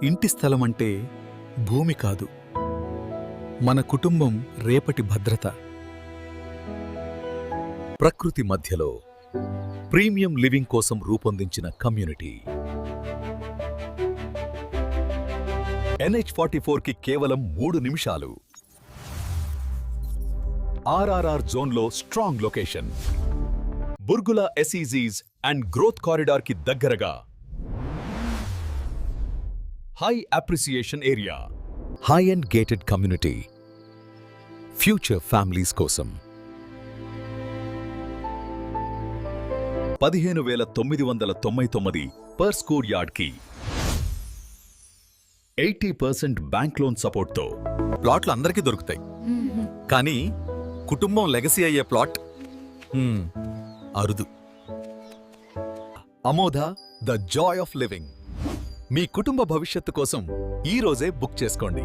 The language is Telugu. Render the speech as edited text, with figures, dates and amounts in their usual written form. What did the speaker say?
ఇంటి స్థలమంటే భూమి కాదు, మన కుటుంబం రేపటి భద్రత. ప్రకృతి మధ్యలో ప్రీమియం లివింగ్ కోసం రూపొందించిన కమ్యూనిటీ. NH44కి కేవలం 3 నిమిషాలు. RRR జోన్లో strong location. Burgula SEZs and growth కారిడార్కి దగ్గరగా. High appreciation area. High and gated community. Future families కోసం. 15,999 పర్ స్క్వేర్ యార్డ్కి 80% బ్యాంక్ లోన్ సపోర్ట్తో. ప్లాట్లు అందరికీ దొరుకుతాయి, కానీ కుటుంబం లెగసీ అయ్యే ప్లాట్ అరుదు. అమోధ, ద జాయ్ ఆఫ్ లివింగ్. మీ కుటుంబ భవిష్యత్తు కోసం ఈ రోజే బుక్ చేసుకోండి.